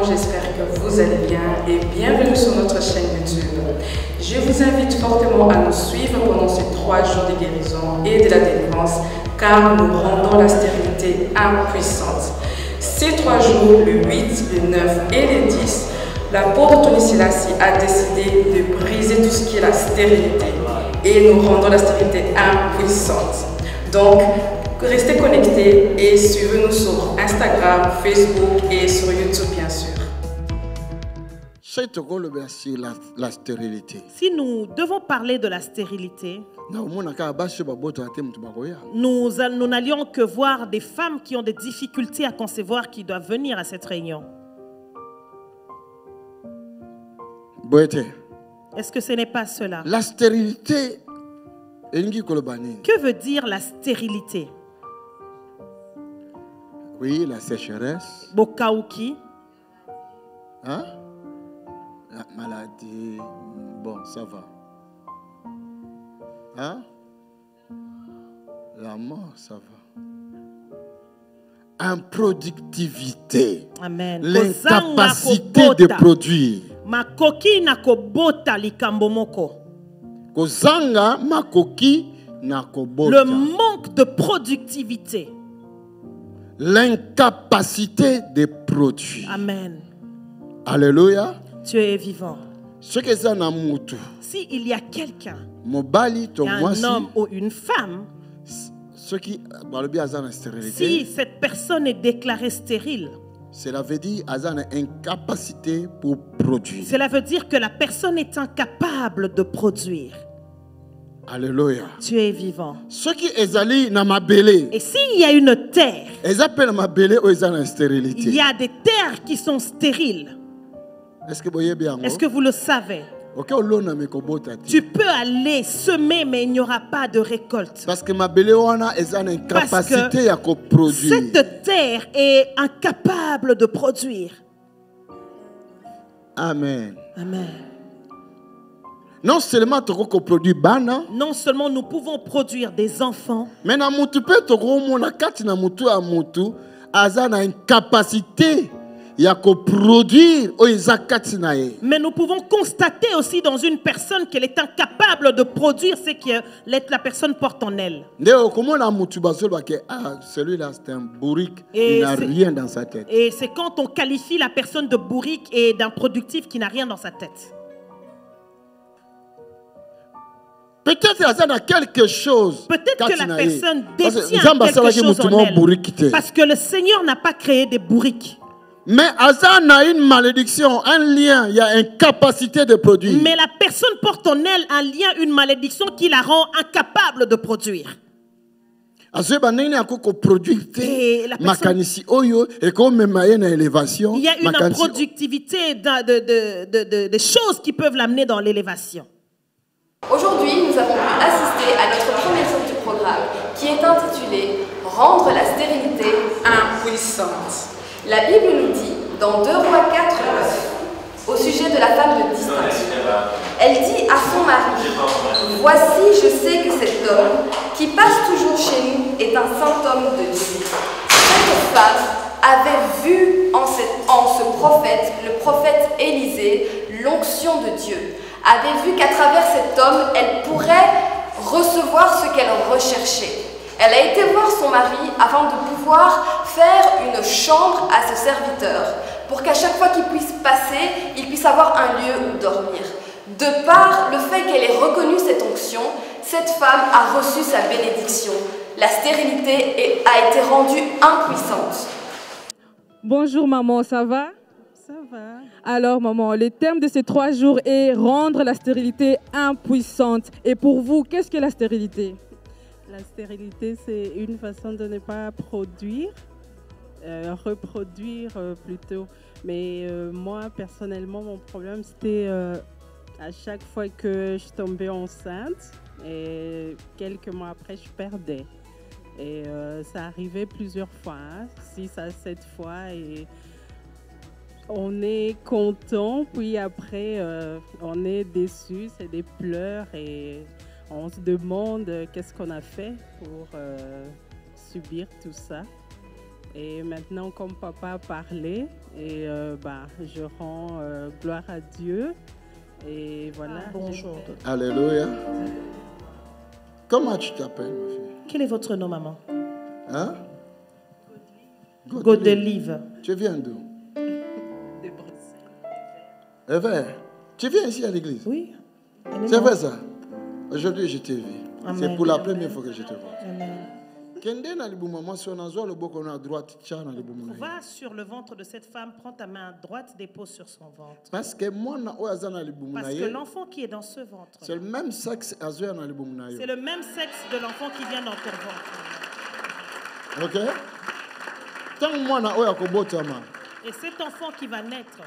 comment j'espère que vous allez bien et bienvenue sur notre chaîne YouTube. Je vous invite fortement à nous suivre pendant ces 3 jours de guérison et de la délivrance car nous rendons la stérilité impuissante. Ces 3 jours, le 8, le 9 et le 10, l'apôtre Tony Selassie a décidé de briser tout ce qui est la stérilité et nous rendons la stérilité impuissante. Donc, restez connectés et suivez-nous sur Instagram, Facebook et sur YouTube bien sûr. La stérilité. Si nous devons parler de la stérilité, nous n'allions que voir des femmes qui ont des difficultés à concevoir qui doivent venir à cette réunion. Est-ce que ce n'est pas cela? La stérilité, que veut dire la stérilité? Oui, la sécheresse. Bokauki. Hein? La maladie. Bon, ça va. Hein? La mort, ça va. Improductivité. Amen. L'incapacité de produire. Makoki nakobota likambomoko. Kozanga makoki nakobota. Le manque de productivité. L'incapacité de produire. Amen. Alléluia. Tu es vivant. Si il y a quelqu'un, un homme ou une femme, si cette personne est déclarée stérile, cela veut dire une incapacité pour produire. Cela veut dire que la personne est incapable de produire. Alléluia. Tu es vivant. Et s'il y a une terre, il y a des terres qui sont stériles. Est-ce que vous le savez? Tu peux aller semer, mais il n'y aura pas de récolte. Parce que cette terre est incapable de produire. Amen. Amen. Non seulement nous pouvons produire des enfants, mais une capacité produire. Mais nous pouvons constater aussi dans une personne qu'elle est incapable de produire ce que la personne porte en elle. Celui-là c'est un bourrique, il n'a rien dans sa tête. Et c'est quand on qualifie la personne de bourrique et d'improductif qui n'a rien dans sa tête. Peut-être qu'il y a quelque chose. Peut-être que la personne détient quelque chose en elle. Parce que le Seigneur n'a pas créé des bourriques. Mais Azan a une malédiction, un lien, il y a une capacité de produire. Mais la personne porte en elle un lien, une malédiction qui la rend incapable de produire. Et la personne, il y a une improductivité de choses qui peuvent l'amener dans l'élévation. Aujourd'hui, nous avons pu assister à notre premier jour du programme qui est intitulé « Rendre la stérilité impuissante ». La Bible nous dit, dans 2 Rois 4, 9, au sujet de la femme de distinction, elle dit à son mari, « Voici, je sais que cet homme qui passe toujours chez nous est un saint homme de Dieu. » Cette femme avait vu en ce prophète, le prophète Élisée, l'onction de Dieu, avait vu qu'à travers cet homme, elle pourrait recevoir ce qu'elle recherchait. Elle a été voir son mari afin de pouvoir faire une chambre à ce serviteur pour qu'à chaque fois qu'il puisse passer, il puisse avoir un lieu où dormir. De par le fait qu'elle ait reconnu cette onction, cette femme a reçu sa bénédiction. La stérilité a été rendue impuissante. Bonjour maman, ça va? Ça va. Alors maman, le thème de ces 3 jours est rendre la stérilité impuissante. Et pour vous, qu'est-ce que la stérilité? La stérilité, c'est une façon de ne pas produire, reproduire plutôt. Mais moi, personnellement, mon problème, c'était à chaque fois que je tombais enceinte, et quelques mois après, je perdais. Et ça arrivait plusieurs fois, 6 à 7 fois. Et on est content, puis après, on est déçu, c'est des pleurs et on se demande qu'est-ce qu'on a fait pour subir tout ça. Et maintenant, comme papa a parlé, et, je rends gloire à Dieu. Et voilà. Bonjour. Alléluia. Comment tu t'appelles, ma fille? Quel est votre nom, maman? Hein? Godelive. Tu viens d'où? De Bruxelles. Ever, tu viens ici à l'église? Oui. C'est vrai ça? Aujourd'hui, je t'ai vu. C'est pour la première fois que je te vois. Amen. Va sur le ventre de cette femme, prends ta main droite, dépose sur son ventre. Parce que l'enfant qui est dans ce ventre, c'est le même sexe. C'est le même sexe de l'enfant qui vient dans ton ventre. Ok? Et cet enfant qui va naître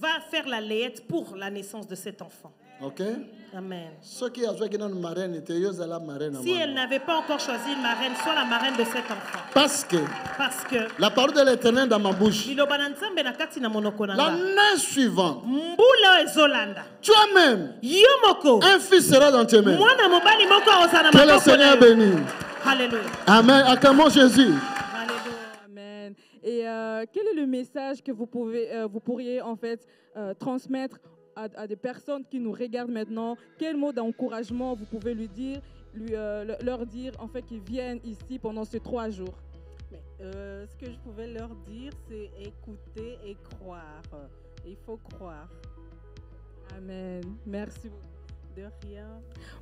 va faire la layette pour la naissance de cet enfant. Ok? Amen. Si elle n'avait pas encore choisi une marraine, sois la marraine de cet enfant. Parce que la parole de l'Éternel dans ma bouche. L'année suivante, toi-même, un fils sera dans tes mains. Que le Seigneur bénisse. Alléluia. Amen. Acclamons Jésus. Amen. Et quel est le message que vous pourriez en fait transmettre à des personnes qui nous regardent maintenant? Quel mot d'encouragement vous pouvez leur dire en fait qu'ils viennent ici pendant ces 3 jours? Ce que je pouvais leur dire, c'est écouter et croire. Il faut croire. Amen. Merci beaucoup. De rien.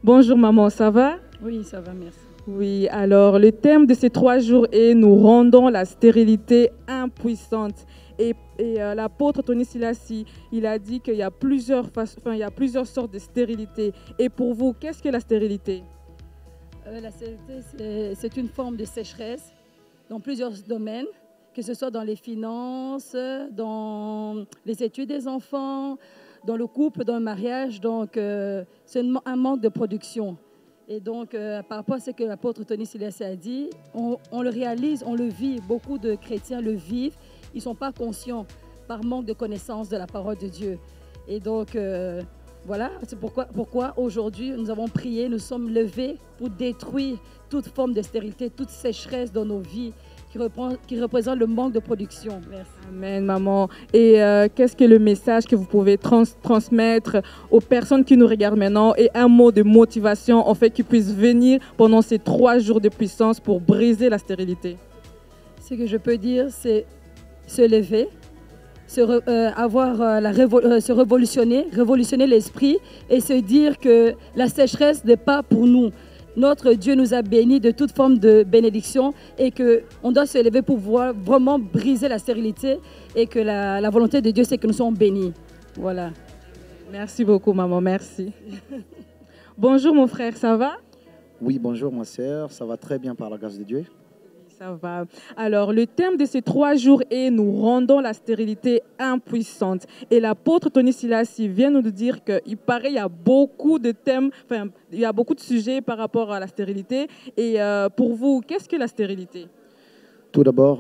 Bonjour maman, ça va? Oui, ça va, merci. Oui, alors le thème de ces 3 jours est « Nous rendons la stérilité impuissante ». Et l'apôtre Tony Silassi, il a dit qu'il y a plusieurs sortes de stérilité. Et pour vous, qu'est-ce que la stérilité? La stérilité, c'est une forme de sécheresse dans plusieurs domaines, que ce soit dans les finances, dans les études des enfants, dans le couple, dans le mariage. Donc, c'est un manque de production. Et donc, par rapport à ce que l'apôtre Tony Silassi a dit, on le réalise, on le vit. Beaucoup de chrétiens le vivent. Ils ne sont pas conscients par manque de connaissance de la parole de Dieu. Et donc, voilà, c'est pourquoi aujourd'hui, nous avons prié, nous sommes levés pour détruire toute forme de stérilité, toute sécheresse dans nos vies qui représente le manque de production. Merci. Amen, maman. Et qu'est-ce que le message que vous pouvez transmettre aux personnes qui nous regardent maintenant et un mot de motivation, en fait, qu'ils puissent venir pendant ces 3 jours de puissance pour briser la stérilité? Ce que je peux dire, c'est se lever, se révolutionner l'esprit et se dire que la sécheresse n'est pas pour nous. Notre Dieu nous a bénis de toute forme de bénédiction et qu'on doit se lever pour pouvoir vraiment briser la stérilité et que la volonté de Dieu, c'est que nous soyons bénis. Voilà. Merci beaucoup, maman. Merci. Bonjour, mon frère, ça va? Oui, bonjour, ma sœur. Ça va très bien par la grâce de Dieu. Ça va. Alors, le thème de ces 3 jours est « Nous rendons la stérilité impuissante ». Et l'apôtre Tony Silassi vient nous dire qu'il paraît qu'il y a beaucoup de thèmes, enfin, il y a beaucoup de sujets par rapport à la stérilité. Et pour vous, qu'est-ce que la stérilité? Tout d'abord,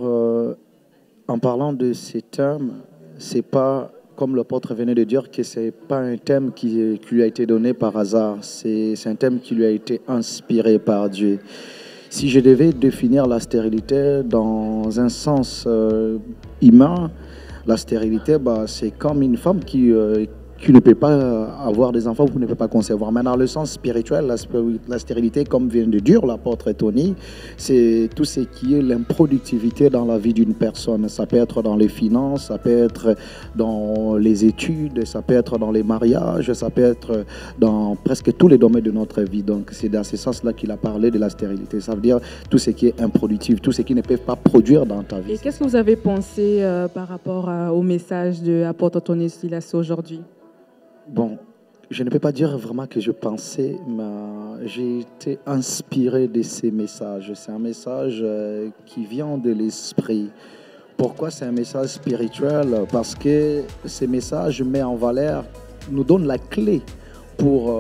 en parlant de ces thèmes, ce n'est pas, comme l'apôtre venait de dire, que ce n'est pas un thème qui lui a été donné par hasard. C'est un thème qui lui a été inspiré par Dieu. Si je devais définir la stérilité dans un sens humain, la stérilité, c'est comme une femme qui ne peut pas avoir des enfants, qui ne peut pas concevoir. Mais dans le sens spirituel, la stérilité, comme vient de dire l'apôtre Tony, c'est tout ce qui est l'improductivité dans la vie d'une personne. Ça peut être dans les finances, ça peut être dans les études, ça peut être dans les mariages, ça peut être dans presque tous les domaines de notre vie. Donc c'est dans ce sens-là qu'il a parlé de la stérilité. Ça veut dire tout ce qui est improductif, tout ce qui ne peut pas produire dans ta vie. Et qu'est-ce que vous avez pensé par rapport au message de l'apôtre Tony Silassi aujourd'hui? Bon, je ne peux pas dire vraiment que je pensais, mais j'ai été inspiré de ces messages. C'est un message qui vient de l'esprit. Pourquoi c'est un message spirituel? Parce que ces messages met en valeur, nous donnent la clé pour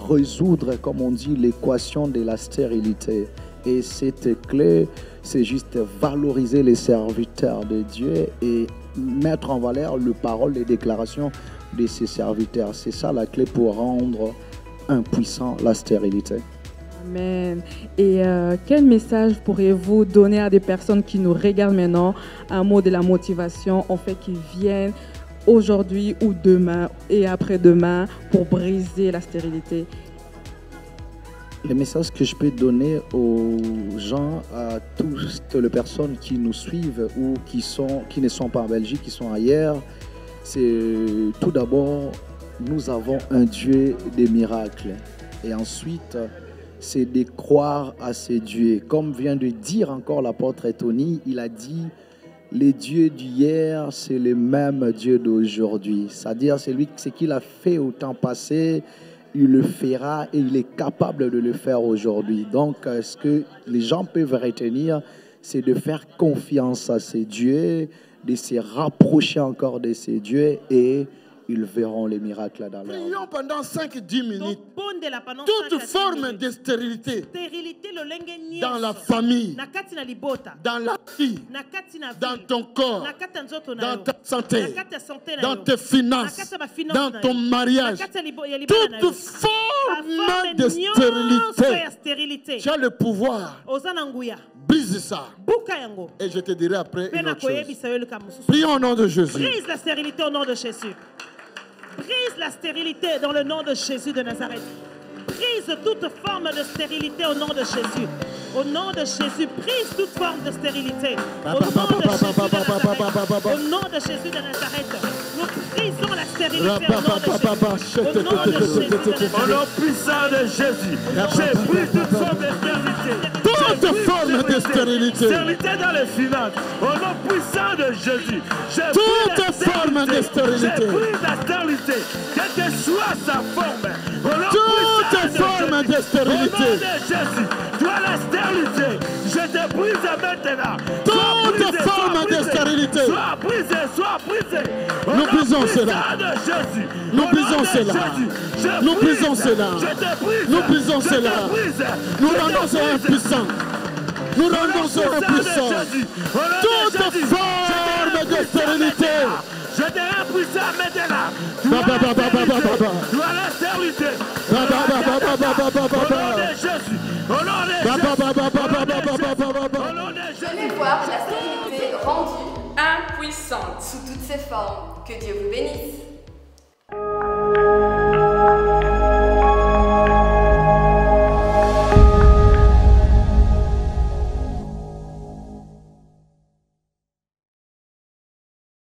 résoudre, comme on dit, l'équation de la stérilité. Et cette clé, c'est juste valoriser les serviteurs de Dieu et mettre en valeur les paroles, les déclarations de ses serviteurs. C'est ça la clé pour rendre impuissant la stérilité. Amen. Et quel message pourriez-vous donner à des personnes qui nous regardent maintenant, un mot de la motivation, en fait, qui viennent aujourd'hui ou demain et après-demain pour briser la stérilité? Le message que je peux donner aux gens, à toutes les personnes qui nous suivent ou qui ne sont pas en Belgique, qui sont ailleurs, c'est tout d'abord, nous avons un Dieu des miracles. Et ensuite, c'est de croire à ces dieux. Comme vient de dire encore l'apôtre Tony, il a dit, les dieux d'hier, c'est le même Dieu d'aujourd'hui. C'est-à-dire, c'est lui, ce qu'il a fait au temps passé, il le fera et il est capable de le faire aujourd'hui. Donc, ce que les gens peuvent retenir, c'est de faire confiance à ces dieux, de se rapprocher encore de ces dieux et ils verront les miracles dans leur vie. Prions pendant 5-10 minutes. Toute forme de stérilité dans la famille, dans la vie, dans ton corps, dans ta santé, dans tes finances, dans ton mariage, toute forme de stérilité, tu as le pouvoir. Brise ça. Et je te dirai après une autre chose. Prions au nom de Jésus. Brise la stérilité au nom de Jésus. Brise la stérilité dans le nom de Jésus de Nazareth. Brise toute forme de stérilité au nom de Jésus. Au nom de Jésus, brise toute forme de stérilité. Au nom de Jésus de Nazareth. Au nom de Jésus de Nazareth. Nous brisons la stérilité au nom de Jésus. Au nom de Jésus de Nazareth. Au nom puissant de Jésus, j'ai brise toute forme de stérilité. Toute forme de stérilité. Stérilité dans les finances. Au nom puissant de Jésus, toute forme de stérilité. J'ai brise la stérilité, quelle que soit sa forme. Toute forme de stérilité. Au nom de Jésus, toi la stérilité, je te brise maintenant. Toute forme de stérilité. Sois brisé, sois brisé. Nous brisons cela. Nous brisons cela. Nous brisons cela. Nous brisons cela. Nous rendons cela impuissant. Nous rendons cela impuissant. Toute forme de stérilité. Je te rends puissant maintenant. Tu as la stérilité. Au nom de Jésus. Au nom de Jésus. Je vais voir la stérilité rendue impuissante sous toutes ses formes. Que Dieu vous bénisse.